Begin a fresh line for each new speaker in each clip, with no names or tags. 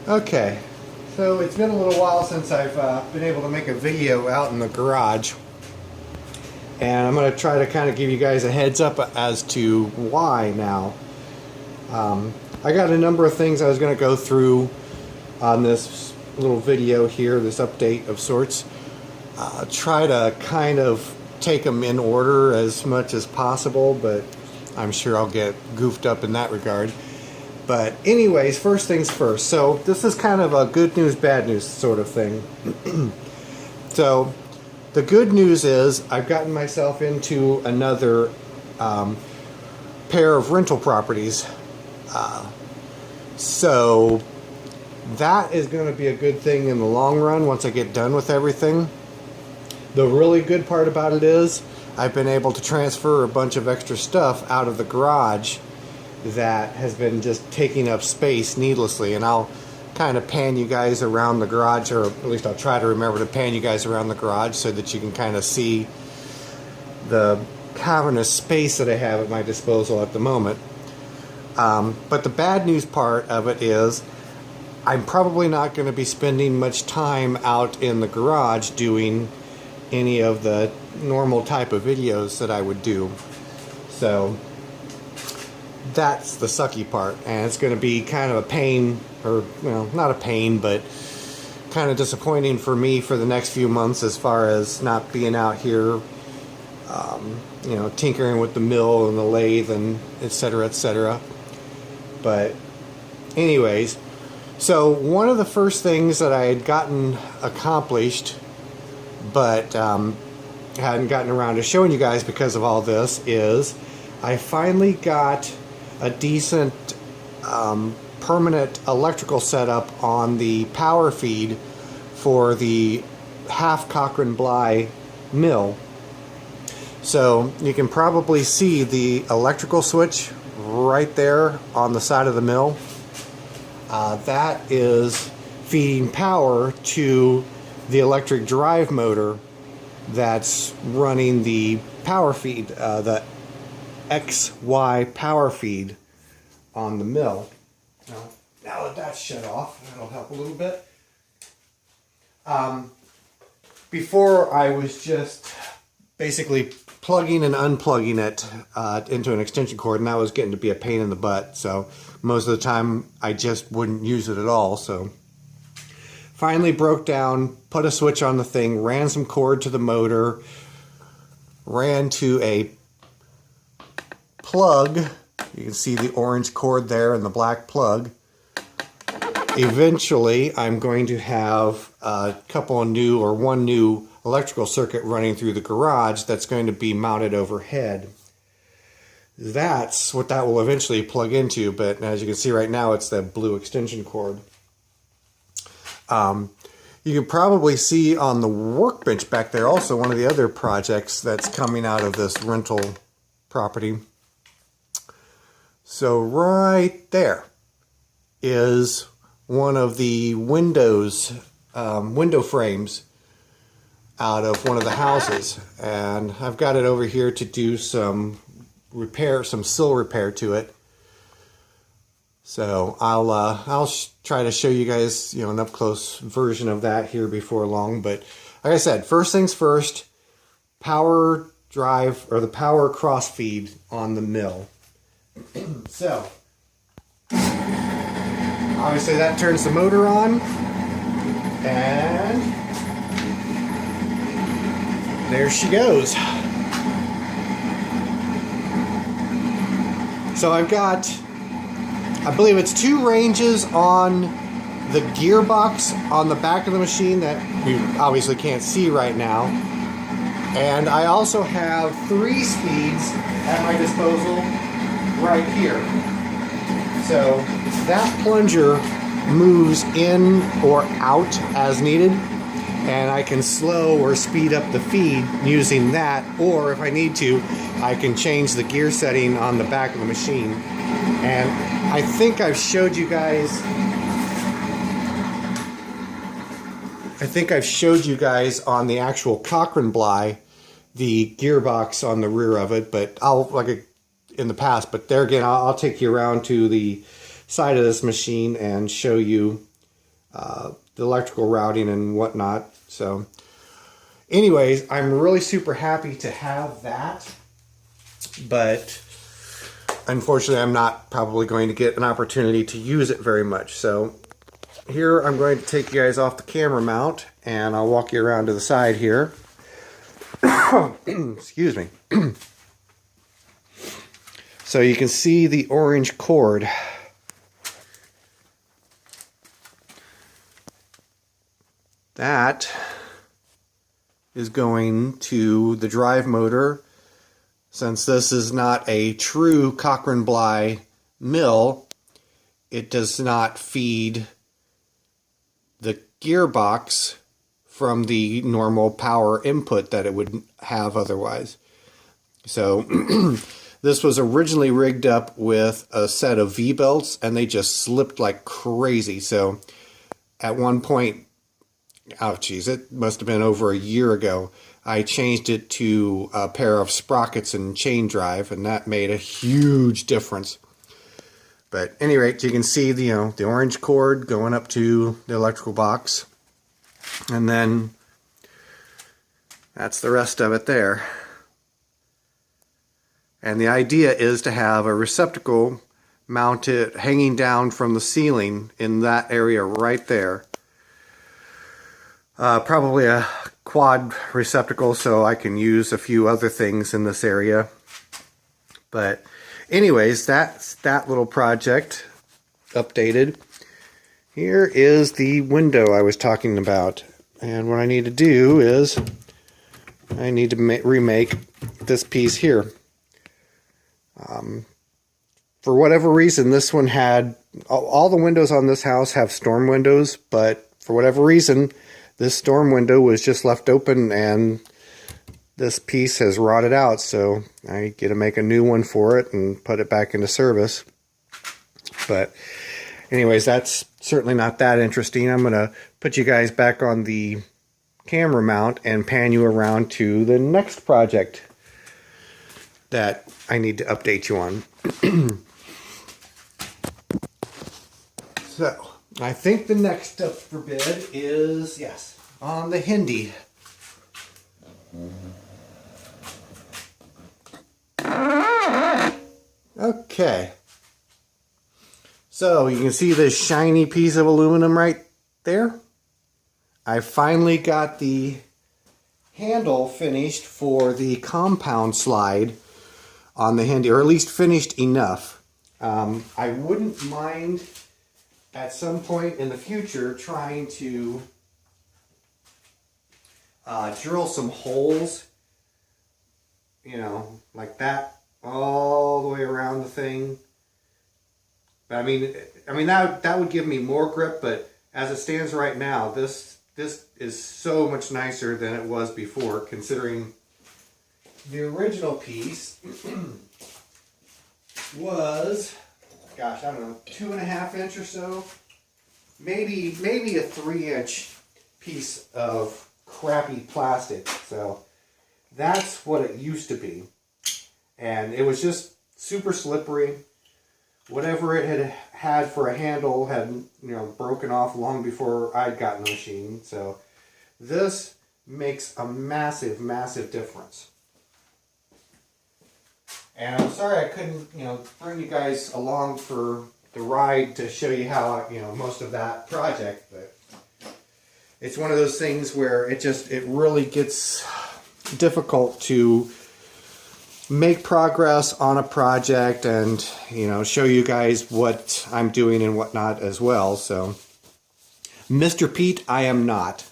Okay, so it's been a little while since I've been able to make a video out in the garage, and I'm going to try to kind of give you guys a heads up as to why now. I got a number of things I was going to go through on this little video here, this update of sorts. Try to kind of take them in order as much as possible, but I'm sure I'll get goofed up in that regard. But anyways, first things first. So this is kind of a good news, bad news sort of thing. So the good news is I've gotten myself into another pair of rental properties. So that is going to be a good thing in the long run once I get done with everything. The really good part about it is I've been able to transfer a bunch of extra stuff out of the garage that has been just taking up space needlessly, and I'll kind of pan you guys around the garage, or at least I'll try to remember to pan you guys around the garage so that you can kind of see the cavernous space that I have at my disposal at the moment. But the bad news part of it is I'm probably not going to be spending much time out in the garage doing any of the normal type of videos that I would do. So that's the sucky part, and it's going to be kind of a pain, or well, not a pain, but kind of disappointing for me for the next few months as far as not being out here, you know, tinkering with the mill and the lathe and etc., etc. But anyways, so one of the first things that I had gotten accomplished, but hadn't gotten around to showing you guys because of all this, is I finally got a decent permanent electrical setup on the power feed for the half Cochran Bly mill. So you can probably see the electrical switch right there on the side of the mill. That is feeding power to the electric drive motor that's running the power feed, the XY power feed on the mill. Now that that's shut off, that'll help a little bit. Before I was just basically plugging and unplugging it into an extension cord, and that was getting to be a pain in the butt. So most of the time I just wouldn't use it at all. So finally broke down, put a switch on the thing, ran some cord to the motor, ran to a plug. You can see the orange cord there and the black plug. Eventually I'm going to have a couple of new, or one new electrical circuit running through the garage that's going to be mounted overhead. That's what that will eventually plug into, but as you can see right now it's the blue extension cord. You can probably see on the workbench back there also one of the other projects that's coming out of this rental property. So right there is one of the window frames out of one of the houses, and I've got it over here to do some repair, some sill repair to it. So I'll try to show you guys, you know, an up close version of that here before long. But like I said, first things first, power drive, or the power cross feed on the mill. So obviously that turns the motor on, and there she goes. So I've got, I believe it's 2 ranges on the gearbox on the back of the machine that you obviously can't see right now. And I also have 3 speeds at my disposal right here. So that plunger moves in or out as needed, and I can slow or speed up the feed using that, or if I need to, I can change the gear setting on the back of the machine. And I think I've showed you guys on the actual Cochran Bly the gearbox on the rear of it, but I'll, like in the past, but there again, I'll take you around to the side of this machine and show you the electrical routing and whatnot. So anyways, I'm really super happy to have that, but unfortunately I'm not probably going to get an opportunity to use it very much. So here I'm going to take you guys off the camera mount and I'll walk you around to the side here. Excuse me. So you can see the orange cord. That is going to the drive motor. Since this is not a true Cochran Bly mill, it does not feed the gearbox from the normal power input that it would have otherwise. So this was originally rigged up with a set of V-belts and they just slipped like crazy. So at one point, oh geez, it must have been over a year ago, I changed it to a pair of sprockets and chain drive, and that made a huge difference. But at any rate, you can see the the orange cord going up to the electrical box, and then that's the rest of it there. And the idea is to have a receptacle mounted hanging down from the ceiling in that area right there. Probably a quad receptacle so I can use a few other things in this area. But anyways, that's that little project updated. Here is the window I was talking about. And what I need to do is I need to remake this piece here. For whatever reason, this one had, all the windows on this house have storm windows, but for whatever reason, this storm window was just left open and this piece has rotted out, so I get to make a new one for it and put it back into service. But anyways, that's certainly not that interesting. I'm going to put you guys back on the camera mount and pan you around to the next project that I need to update you on. So I think the next up for bid is, yes, on the Hindi. Okay. So you can see this shiny piece of aluminum right there. I finally got the handle finished for the compound slide on the Hindi, or at least finished enough. I wouldn't mind at some point in the future trying to drill some holes, like that, all the way around the thing. But I mean that would give me more grip, but as it stands right now, this is so much nicer than it was before, considering the original piece was, gosh, I don't know, 2.5 inch or so, maybe a 3-inch piece of crappy plastic. So that's what it used to be, and it was just super slippery. Whatever it had for a handle had broken off long before I'd gotten the machine. So this makes a massive difference. And I'm sorry I couldn't, bring you guys along for the ride to show you how, most of that project, but it's one of those things where it really gets difficult to make progress on a project and, show you guys what I'm doing and whatnot as well. So, Mr. Pete, I am not.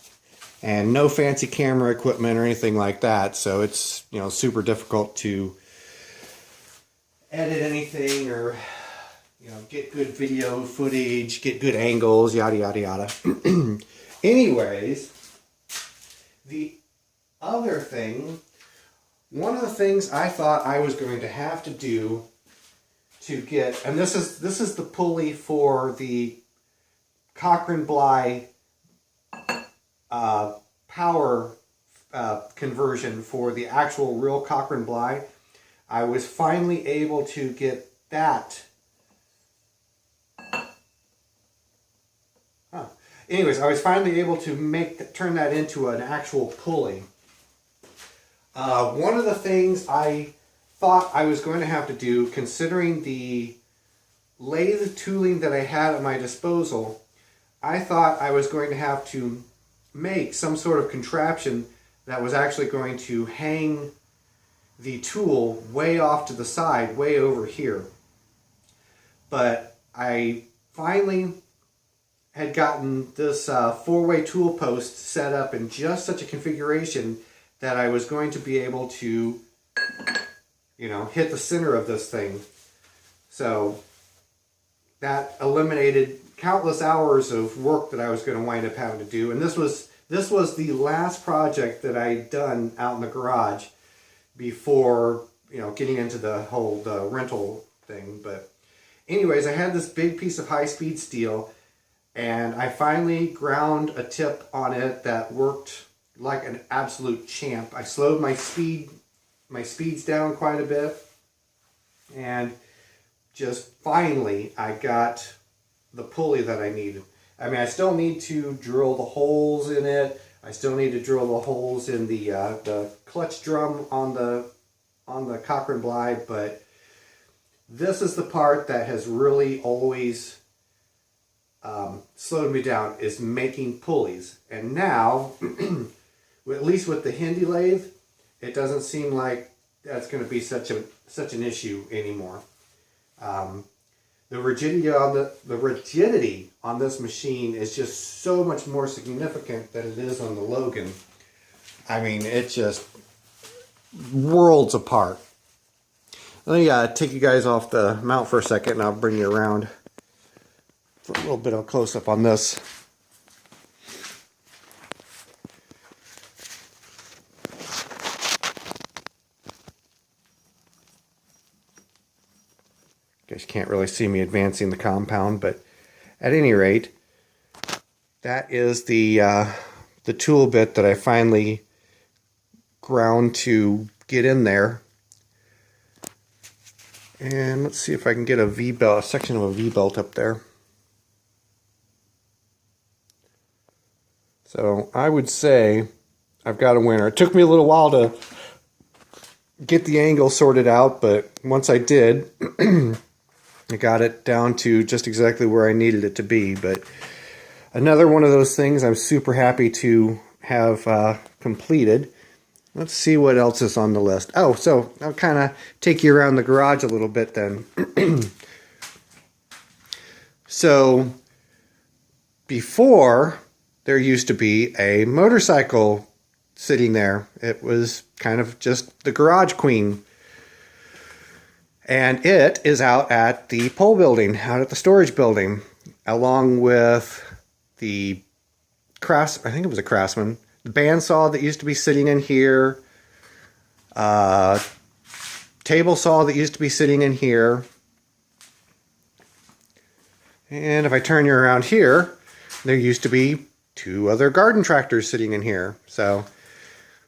And no fancy camera equipment or anything like that, so it's, super difficult to edit anything or get good video footage, get good angles, yada yada yada. Anyways, the other thing, one of the things I thought I was going to have to do to get, and this is the pulley for the Cochran Bly power conversion for the actual real Cochran Bly. I was finally able to get that. anyways, I was finally able to turn that into an actual pulley. One of the things I thought I was going to have to do, considering the lathe tooling that I had at my disposal, I thought I was going to have to make some sort of contraption that was actually going to hang the tool way off to the side, way over here. But I finally had gotten this four-way tool post set up in just such a configuration that I was going to be able to, you know, hit the center of this thing. So that eliminated countless hours of work that I was going to wind up having to do. And this was the last project that I'd done out in the garage before, you know, getting into the rental thing. But anyways, I had this big piece of high-speed steel, and I finally ground a tip on it that worked like an absolute champ. I slowed my speeds down quite a bit, and just finally I got the pulley that I needed. I mean, I still need to drill the holes in it. I still need to drill the holes in the clutch drum on the Cochran Bly, but this is the part that has really always slowed me down, is making pulleys. And now, at least with the Hindi lathe, it doesn't seem like that's going to be such an issue anymore. The rigidity on this machine is just so much more significant than it is on the Logan. I mean, it's just worlds apart. Let me take you guys off the mount for a second, and I'll bring you around for a little bit of a close-up on this. You guys can't really see me advancing the compound, but at any rate, that is the tool bit that I finally ground to get in there. And let's see if I can get a section of a V-belt up there. So I would say I've got a winner. It took me a little while to get the angle sorted out, but once I did, I got it down to just exactly where I needed it to be. But another one of those things I'm super happy to have completed. Let's see what else is on the list. Oh, so I'll kind of take you around the garage a little bit then. So before, there used to be a motorcycle sitting there. It was kind of just the garage queen. And it is out at the pole building, out at the storage building, along with the I think it was a Craftsman, the bandsaw that used to be sitting in here, table saw that used to be sitting in here. And if I turn you around here, there used to be 2 other garden tractors sitting in here. So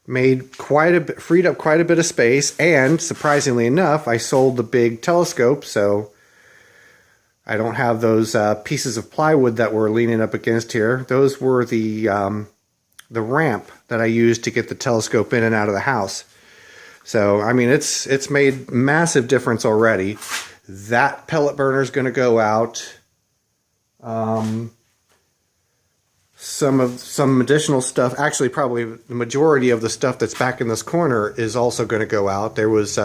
freed up quite a bit of space, and surprisingly enough, I sold the big telescope, so I don't have those pieces of plywood that were leaning up against here. Those were the ramp that I used to get the telescope in and out of the house. So I mean, it's made massive difference already. That pellet burner is going to go out. Some additional stuff, actually probably the majority of the stuff that's back in this corner is also going to go out. There was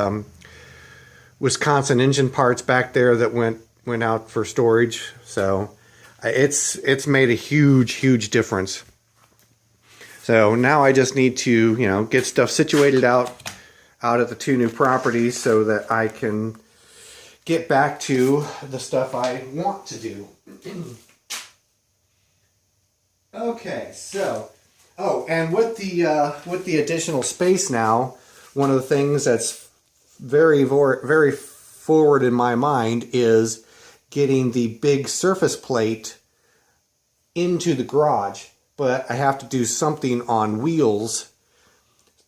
Wisconsin engine parts back there that went out for storage. So it's made a huge difference. So now I just need to, you know, get stuff situated out at the 2 new properties so that I can get back to the stuff I want to do. Okay, so, and with the additional space now, one of the things that's very forward in my mind is getting the big surface plate into the garage. But I have to do something on wheels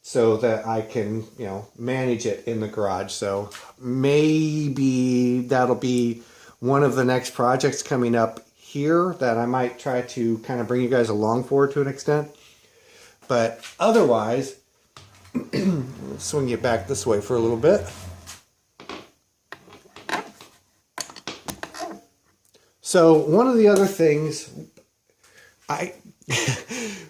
so that I can, you know, manage it in the garage. So maybe that'll be one of the next projects coming up here that I might try to kind of bring you guys along for to an extent. But otherwise, let's swing it back this way for a little bit. So one of the other things,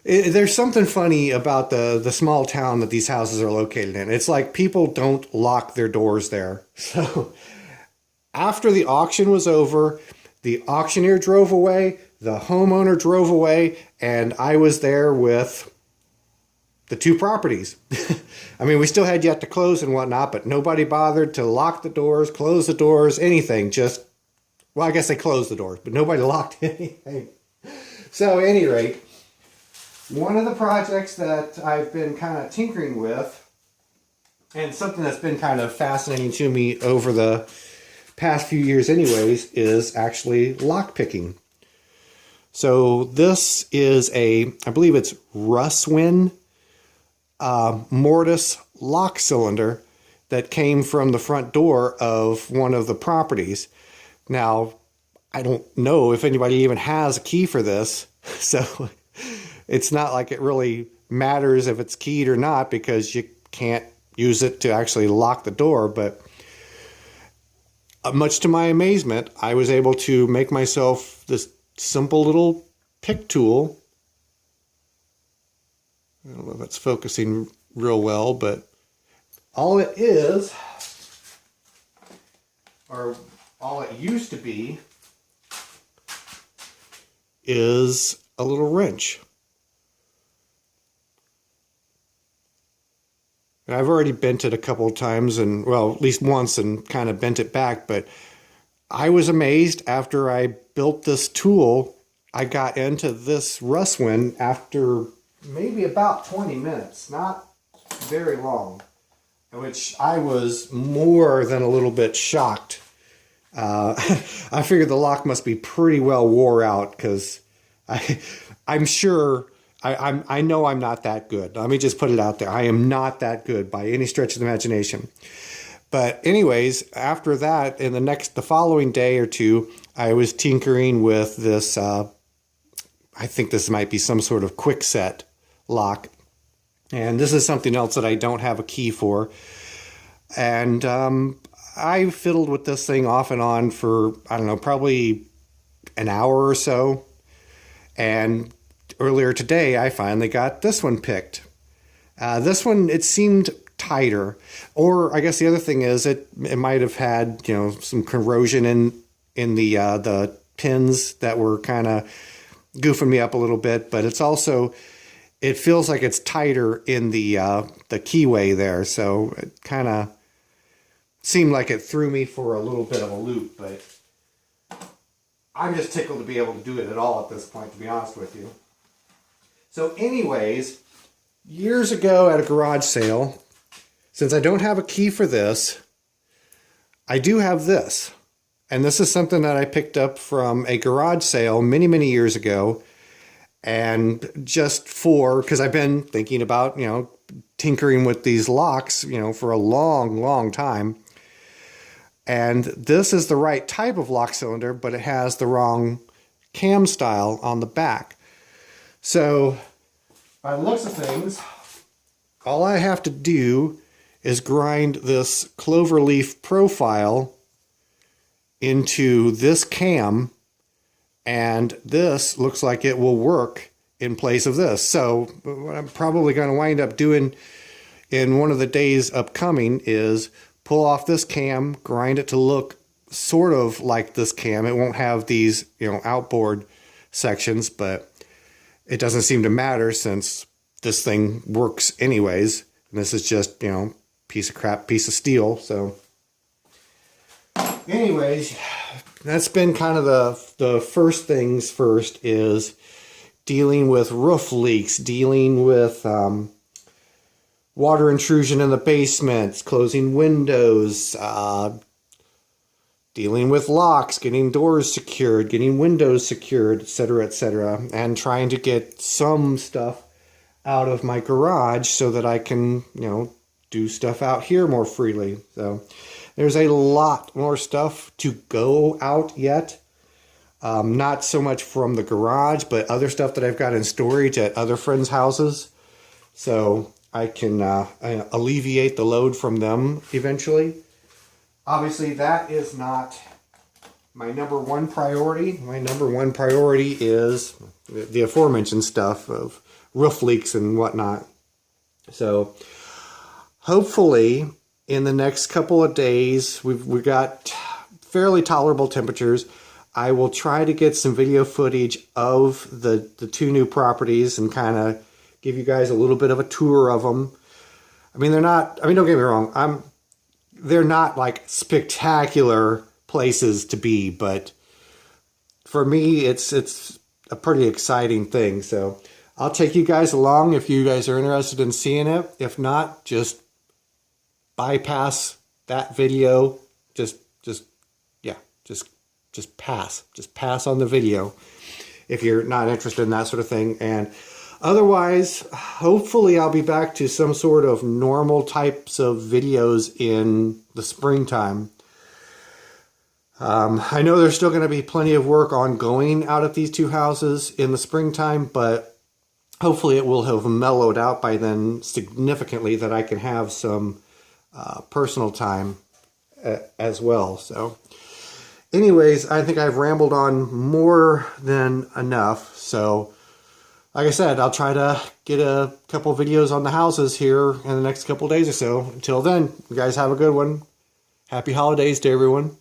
there's something funny about the small town that these houses are located in. It's like people don't lock their doors there. So after the auction was over, the auctioneer drove away, the homeowner drove away, and I was there with the two properties. I mean, we still had yet to close and whatnot, but nobody bothered to lock the doors, close the doors, anything. Just, well, I guess they closed the doors, but nobody locked anything. So at any rate, one of the projects that I've been kind of tinkering with, and something that's been kind of fascinating to me over the past few years anyways, is actually lock picking. So this is I believe it's Russwin mortise lock cylinder that came from the front door of one of the properties. Now, I don't know if anybody even has a key for this, so it's not like it really matters if it's keyed or not, because you can't use it to actually lock the door. But much to my amazement, I was able to make myself this simple little pick tool. I don't know if it's focusing real well, but all it is, or all it used to be, is a little wrench. And I've already bent it a couple of times, and well, at least once, and kind of bent it back, but I was amazed after I built this tool. I got into this Russwin after maybe about 20 minutes, not very long, which I was more than a little bit shocked. I figured the lock must be pretty well wore out, because I'm sure, I know I'm not that good. Let me just put it out there. I am not that good by any stretch of the imagination. But anyways, after that, in the following day or two, I was tinkering with this, I think this might be some sort of quick set lock. And this is something else that I don't have a key for. And I fiddled with this thing off and on for, I don't know, probably an hour or so. And earlier today, I finally got this one picked. This one, it seemed tighter. Or I guess the other thing is it might have had, some corrosion in the pins that were kind of goofing me up a little bit. But it's also, it feels like it's tighter in the keyway there. So it kind of seemed like it threw me for a little bit of a loop, but I'm just tickled to be able to do it at all at this point, to be honest with you. So anyways, years ago at a garage sale, since I don't have a key for this, I do have this. And this is something that I picked up from a garage sale many, many years ago. And just because I've been thinking about, tinkering with these locks, for a long, long time. And this is the right type of lock cylinder, but it has the wrong cam style on the back. So by the looks of things, all I have to do is grind this cloverleaf profile into this cam, and this looks like it will work in place of this. So what I'm probably going to wind up doing in one of the days upcoming is pull off this cam, grind it to look sort of like this cam. It won't have these, outboard sections, but it doesn't seem to matter since this thing works anyways. And this is just, piece of crap, piece of steel. So anyways, that's been kind of the first things first, is dealing with roof leaks, dealing with water intrusion in the basement, closing windows, dealing with locks, getting doors secured, getting windows secured, etc., and trying to get some stuff out of my garage so that I can, do stuff out here more freely. So there's a lot more stuff to go out yet. Not so much from the garage, but other stuff that I've got in storage at other friends' houses. So I can alleviate the load from them eventually. Obviously, that is not my number one priority. My number one priority is the aforementioned stuff of roof leaks and whatnot. So hopefully in the next couple of days, we've got fairly tolerable temperatures. I will try to get some video footage of the two new properties and kind of give you guys a little bit of a tour of them. I mean, don't get me wrong. They're not like spectacular places to be, but for me, it's a pretty exciting thing. So I'll take you guys along if you guys are interested in seeing it. If not, just bypass that video. Just pass on the video if you're not interested in that sort of thing. And otherwise, hopefully I'll be back to some sort of normal types of videos in the springtime. I know there's still going to be plenty of work ongoing out at these two houses in the springtime, but hopefully it will have mellowed out by then significantly that I can have some personal time as well. So anyways, I think I've rambled on more than enough. So like I said, I'll try to get a couple videos on the houses here in the next couple days or so. Until then, you guys have a good one. Happy holidays to everyone.